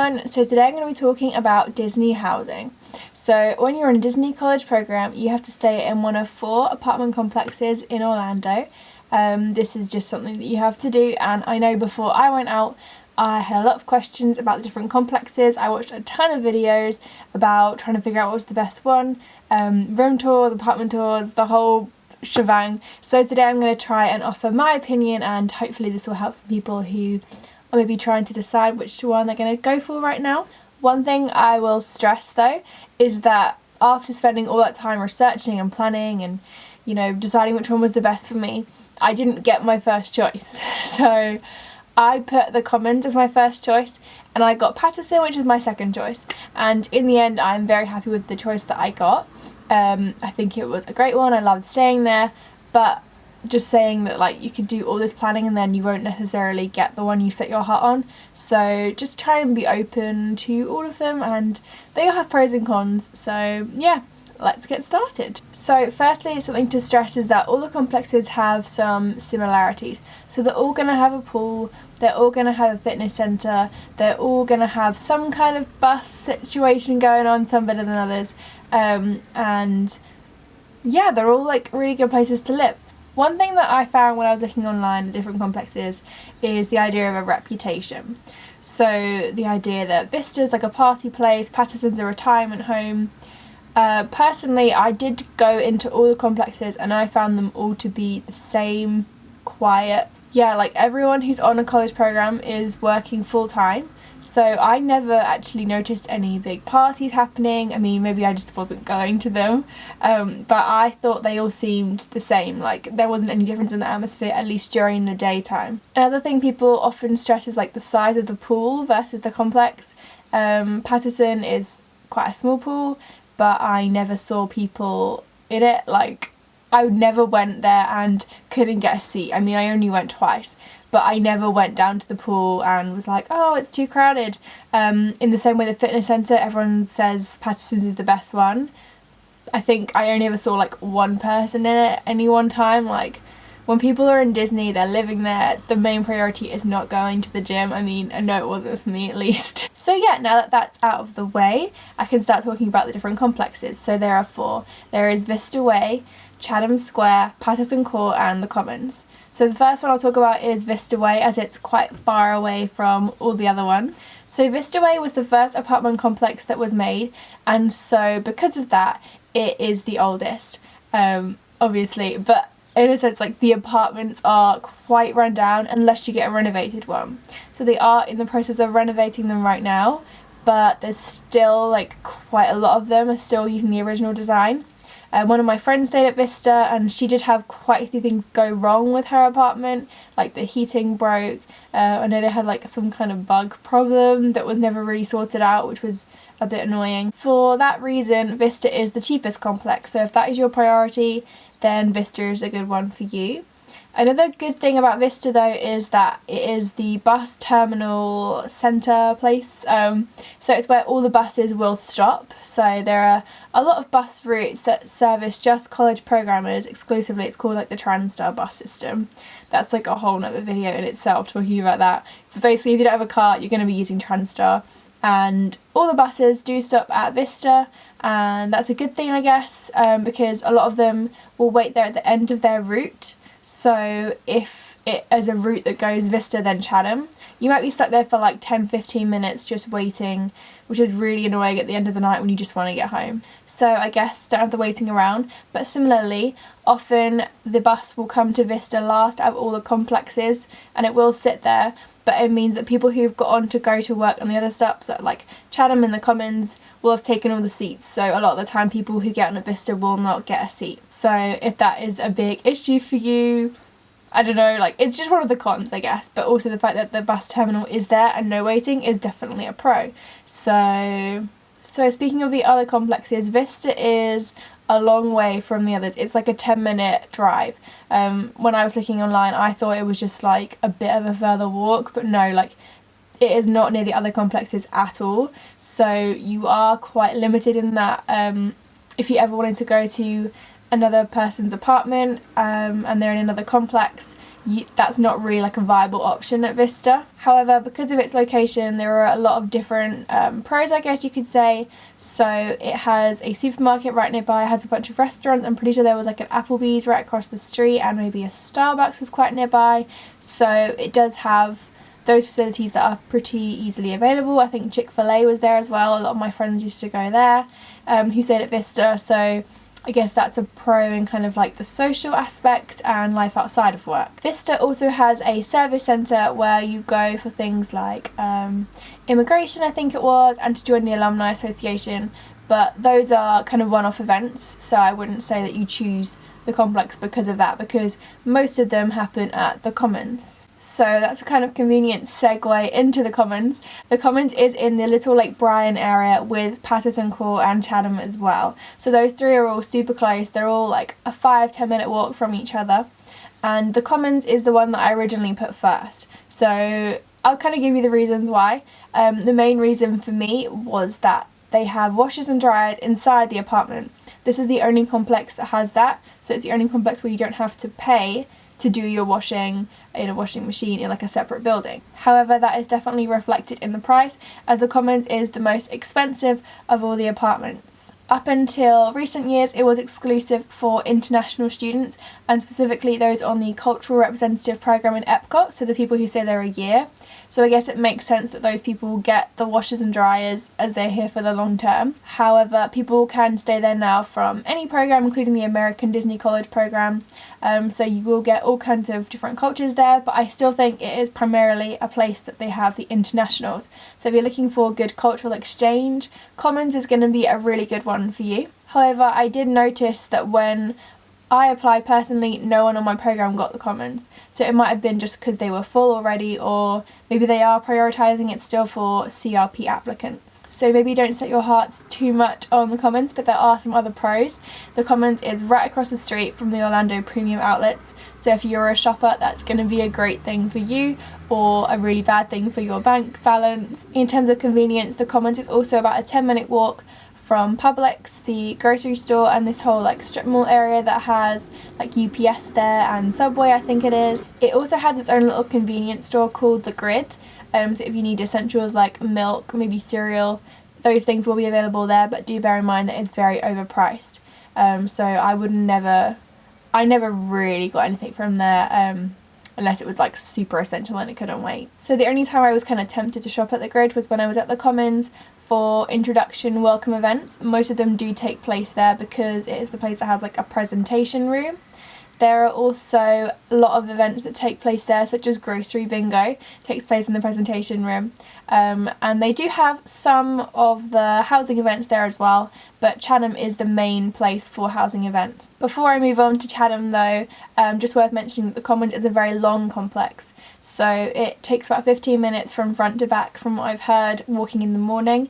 everyone, so today I'm going to be talking about Disney housing. So when you're in a Disney college program, you have to stay in one of 4 apartment complexes in Orlando. This is just something that you have to do, and I know before I went out I had a lot of questions about the different complexes. I watched a ton of videos about trying to figure out what was the best one, room tours, apartment tours, the whole shebang. So today I'm going to try and offer my opinion, and hopefully this will help some people who are maybe trying to decide which one they're going to go for right now. One thing I will stress though is that after spending all that time researching and planning and, you know, deciding which one was the best for me, I didn't get my first choice. So I put the Commons as my first choice and I got Patterson, which is my second choice, and in the end I'm very happy with the choice that I got. I think it was a great one, I loved staying there, but just saying that like you could do all this planning and then you won't necessarily get the one you set your heart on, so just try and be open to all of them, and they all have pros and cons. So yeah, let's get started. So firstly, something to stress is that all the complexes have some similarities. So they're all going to have a pool, they're all going to have a fitness centre, they're all going to have some kind of bus situation going on, some better than others, and yeah, they're all like really good places to live. One thing that I found when I was looking online at different complexes is the idea of a reputation. So the idea that Vista's like a party place, Patterson's a retirement home. Personally, I did go into all the complexes and I found them all to be the same, quiet. Yeah, like everyone who's on a college program is working full time, so I never actually noticed any big parties happening. I mean, maybe I just wasn't going to them, but I thought they all seemed the same, like there wasn't any difference in the atmosphere, at least during the daytime. Another thing people often stress is like the size of the pool versus the complex. Patterson is quite a small pool, but I never saw people in it. Like, I never went there and couldn't get a seat. I mean, I only went twice, but I never went down to the pool and was like, oh, it's too crowded. In the same way the fitness centre, everyone says Patterson's is the best one. I think I only ever saw like one person in it any one time. Like, when people are in Disney, they're living there, the main priority is not going to the gym. I mean, I know it wasn't for me at least. So yeah, now that that's out of the way, I can start talking about the different complexes. So there are 4. There is Vista Way, Chatham Square, Patterson Court and the Commons. So the first one I'll talk about is Vista Way, as it's quite far away from all the other ones. So Vista Way was the first apartment complex that was made, and so because of that it is the oldest, obviously, but in a sense like the apartments are quite run down unless you get a renovated one. So they are in the process of renovating them right now, but there's still like quite a lot of them are still using the original design. One of my friends stayed at Vista and she did have quite a few things go wrong with her apartment, like the heating broke. I know they had like some kind of bug problem that was never really sorted out, which was a bit annoying. For that reason, Vista is the cheapest complex, so if that is your priority, then Vista is a good one for you. Another good thing about Vista though is that it is the bus terminal centre place, so it's where all the buses will stop. So there are a lot of bus routes that service just college programmers exclusively. It's called like the TransStar bus system. That's like a whole nother video in itself talking about that. But basically, if you don't have a car, you're going to be using TransStar, and all the buses do stop at Vista, and that's a good thing, I guess, because a lot of them will wait there at the end of their route. So if it is a route that goes Vista then Chatham, you might be stuck there for like 10-15 minutes just waiting, which is really annoying at the end of the night when you just want to get home. So I guess don't have the waiting around, but similarly, often the bus will come to Vista last out of all the complexes and it will sit there, but it means that people who've got on to go to work on the other stops at like Chatham and the Commons will have taken all the seats, so a lot of the time people who get on at Vista will not get a seat. So if that is a big issue for you, I don't know, like it's just one of the cons, I guess, but also the fact that the bus terminal is there and no waiting is definitely a pro. So speaking of the other complexes, Vista is a long way from the others. It's like a 10-minute drive. When I was looking online, I thought it was just like a bit of a further walk, but no, like it is not near the other complexes at all. So you are quite limited in that. If you ever wanted to go to another person's apartment and they're in another complex, that's not really like a viable option at Vista. However, because of its location, there are a lot of different pros, I guess you could say. So it has a supermarket right nearby, it has a bunch of restaurants. I'm pretty sure there was like an Applebee's right across the street, and maybe a Starbucks was quite nearby. So it does have those facilities that are pretty easily available. I think Chick-fil-A was there as well. A lot of my friends used to go there who stayed at Vista. So I guess that's a pro in kind of like the social aspect and life outside of work. Vista also has a service centre where you go for things like immigration, I think it was, and to join the alumni association, but those are kind of one-off events, so I wouldn't say that you choose the complex because of that, because most of them happen at the Commons. So that's a kind of convenient segue into the Commons. The Commons is in the Little Lake Bryan area with Patterson Court and Chatham as well. So those three are all super close. They're all like a 5-10 minute walk from each other. And the Commons is the one that I originally put first. So I'll kind of give you the reasons why. The main reason for me was that they have washers and dryers inside the apartment. This is the only complex that has that. So it's the only complex where you don't have to pay to do your washing in a washing machine in like a separate building. However, that is definitely reflected in the price, as the Commons is the most expensive of all the apartments. Up until recent years, it was exclusive for international students, and specifically those on the cultural representative program in Epcot, so the people who stay there a year. So I guess it makes sense that those people get the washers and dryers as they're here for the long term. However, people can stay there now from any program, including the American Disney College program. So you will get all kinds of different cultures there, but I still think it is primarily a place that they have the internationals. So if you're looking for good cultural exchange, Commons is going to be a really good one for you. However, I did notice that when I applied personally, no one on my program got the Commons. So it might have been just because they were full already, or maybe they are prioritising it still for CRP applicants. So maybe don't set your hearts too much on the Commons, but there are some other pros. The Commons is right across the street from the Orlando Premium Outlets. So if you're a shopper, that's going to be a great thing for you, or a really bad thing for your bank balance. In terms of convenience, the Commons is also about a 10-minute walk from Publix, the grocery store, and this whole like strip mall area that has like UPS there and Subway, I think it is. It also has its own little convenience store called The Grid. So if you need essentials like milk, maybe cereal, those things will be available there, but do bear in mind that it's very overpriced. So I never really got anything from there, unless it was like super essential and it couldn't wait. So the only time I was kind of tempted to shop at The Grid was when I was at the Commons for introduction welcome events. Most of them do take place there because it is the place that has like a presentation room. There are also a lot of events that take place there, such as Grocery Bingo takes place in the presentation room. And they do have some of the housing events there as well, but Chatham is the main place for housing events. Before I move on to Chatham though, just worth mentioning that the Commons is a very long complex. So it takes about 15 minutes from front to back from what I've heard walking in the morning,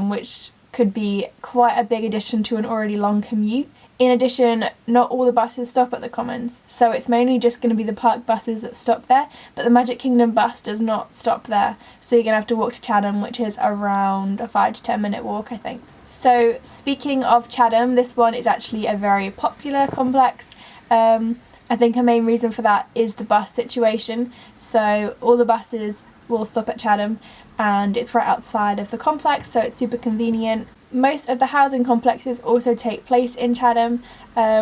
which could be quite a big addition to an already long commute. In addition, not all the buses stop at the Commons, so it's mainly just going to be the park buses that stop there, but the Magic Kingdom bus does not stop there, so you're going to have to walk to Chatham, which is around a 5 to 10 minute walk, I think. So speaking of Chatham, this one is actually a very popular complex. I think a main reason for that is the bus situation. So all the buses will stop at Chatham, and it's right outside of the complex, so it's super convenient. Most of the housing complexes also take place in Chatham,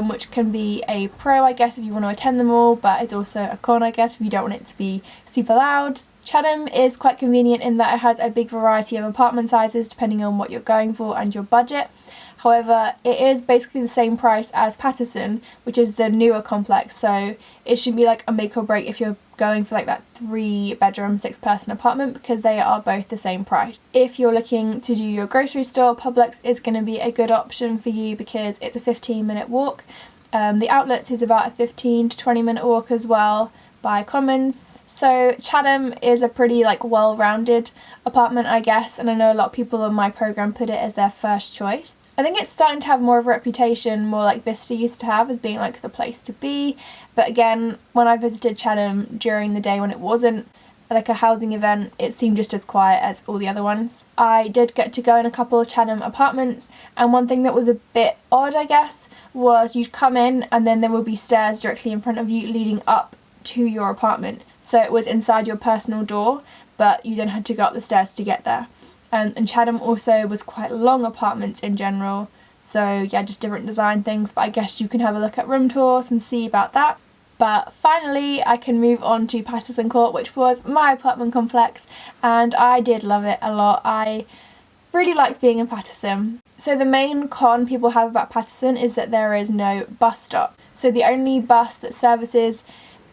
which can be a pro, I guess, if you want to attend them all, but it's also a con, I guess, if you don't want it to be super loud. Chatham is quite convenient in that it has a big variety of apartment sizes depending on what you're going for and your budget. However, it is basically the same price as Patterson, which is the newer complex, so it should be like a make or break if you're going for like that 3-bedroom, 6-person apartment, because they are both the same price. If you're looking to do your grocery store, Publix is going to be a good option for you because it's a 15-minute walk. The Outlets is about a 15 to 20-minute walk as well by Commons. So Chatham is a pretty like well-rounded apartment, I guess, and I know a lot of people on my program put it as their first choice. I think it's starting to have more of a reputation, more like Vista used to have, as being like the place to be. But again, when I visited Chatham during the day when it wasn't like a housing event, it seemed just as quiet as all the other ones. I did get to go in a couple of Chatham apartments, and one thing that was a bit odd, I guess, was you'd come in and then there would be stairs directly in front of you leading up to your apartment. So it was inside your personal door, but you then had to go up the stairs to get there. And Chatham also was quite long apartments in general, so yeah, just different design things, but I guess you can have a look at room tours and see about that. But finally I can move on to Patterson Court, which was my apartment complex, and I did love it a lot. I really liked being in Patterson. So the main con people have about Patterson is that there is no bus stop. So the only bus that services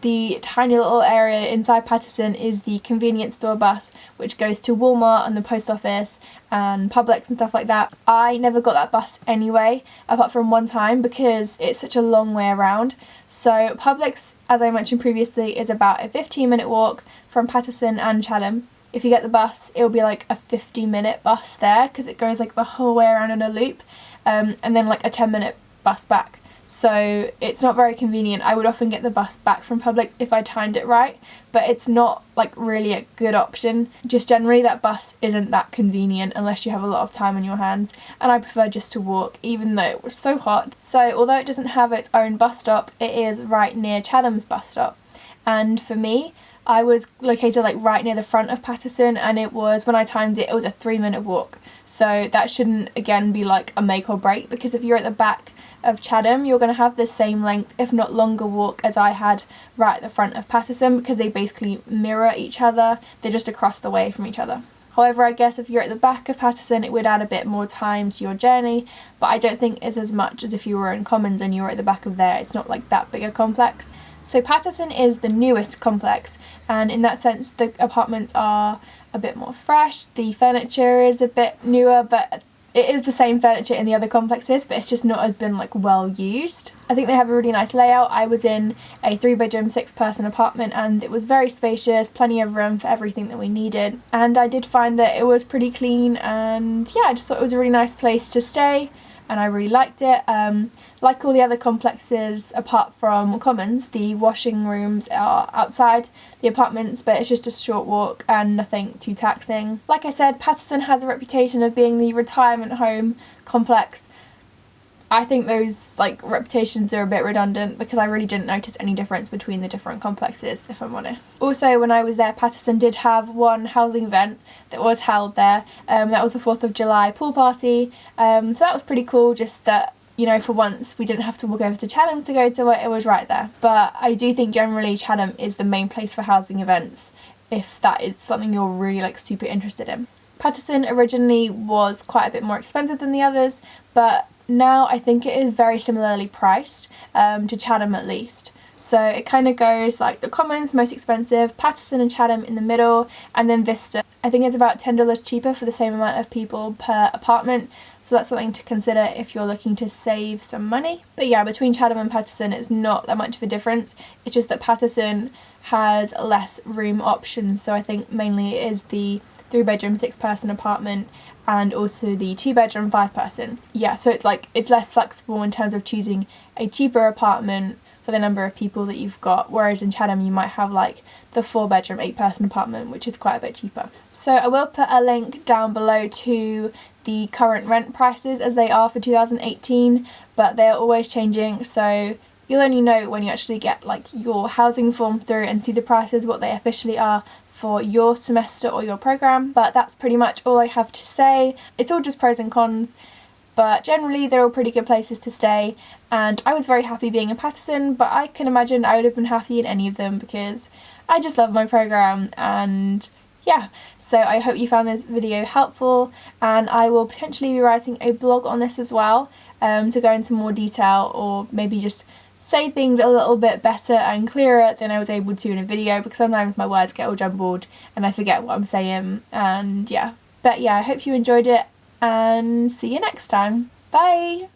the tiny little area inside Patterson is the convenience store bus, which goes to Walmart and the post office and Publix and stuff like that. I never got that bus anyway, apart from one time, because it's such a long way around. So Publix, as I mentioned previously, is about a 15-minute walk from Patterson and Chatham. If you get the bus, it'll be like a 50-minute bus there, because it goes like the whole way around in a loop, and then like a 10-minute bus back. So it's not very convenient. I would often get the bus back from Publix if I timed it right, but it's not like really a good option. Just generally that bus isn't that convenient unless you have a lot of time on your hands, and I prefer just to walk, even though it was so hot. So although it doesn't have its own bus stop, it is right near Chatham's bus stop. And for me, I was located like right near the front of Patterson, and it was, when I timed it, it was a 3-minute walk. So that shouldn't again be like a make or break, because if you're at the back of Chatham, you're going to have the same length, if not longer, walk as I had right at the front of Patterson, because they basically mirror each other. They're just across the way from each other. However, I guess if you're at the back of Patterson, it would add a bit more time to your journey, but I don't think it's as much as if you were in Commons and you were at the back of there. It's not like that big a complex. So Patterson is the newest complex, and in that sense the apartments are a bit more fresh. The furniture is a bit newer, but it is the same furniture in the other complexes, but it's just not as been like well used. I think they have a really nice layout. I was in a 3-bedroom, 6-person apartment, and it was very spacious, plenty of room for everything that we needed. And I did find that it was pretty clean, and yeah, I just thought it was a really nice place to stay, and I really liked it. Like all the other complexes apart from Commons, the washing rooms are outside the apartments, but it's just a short walk and nothing too taxing. Like I said, Patterson has a reputation of being the retirement home complex. I think those like reputations are a bit redundant, because I really didn't notice any difference between the different complexes, if I'm honest. Also, when I was there, Patterson did have one housing event that was held there. That was the 4th of July pool party. So that was pretty cool, just that, you know, for once we didn't have to walk over to Chatham to go to it, it was right there. But I do think generally Chatham is the main place for housing events, if that is something you're really like super interested in. Patterson originally was quite a bit more expensive than the others, but now I think it is very similarly priced, to Chatham at least. So it kind of goes like the Commons most expensive, Patterson and Chatham in the middle, and then Vista. I think it's about $10 cheaper for the same amount of people per apartment, so that's something to consider if you're looking to save some money. But yeah, between Chatham and Patterson it's not that much of a difference. It's just that Patterson has less room options, so I think mainly it is the 3-bedroom, 6-person apartment, and also the 2-bedroom, 5-person. Yeah, so it's less flexible in terms of choosing a cheaper apartment for the number of people that you've got, whereas in Chatham you might have like the 4-bedroom, 8-person apartment, which is quite a bit cheaper. So I will put a link down below to the current rent prices as they are for 2018, but they're always changing, so you'll only know when you actually get like your housing form through and see the prices, what they officially are for your semester or your program. But that's pretty much all I have to say. It's all just pros and cons, but generally they're all pretty good places to stay, and I was very happy being in Patterson, but I can imagine I would have been happy in any of them because I just love my program. And yeah, so I hope you found this video helpful, and I will potentially be writing a blog on this as well, to go into more detail, or maybe just say things a little bit better and clearer than I was able to in a video, because sometimes my words get all jumbled and I forget what I'm saying, and yeah. But yeah, I hope you enjoyed it, and see you next time. Bye!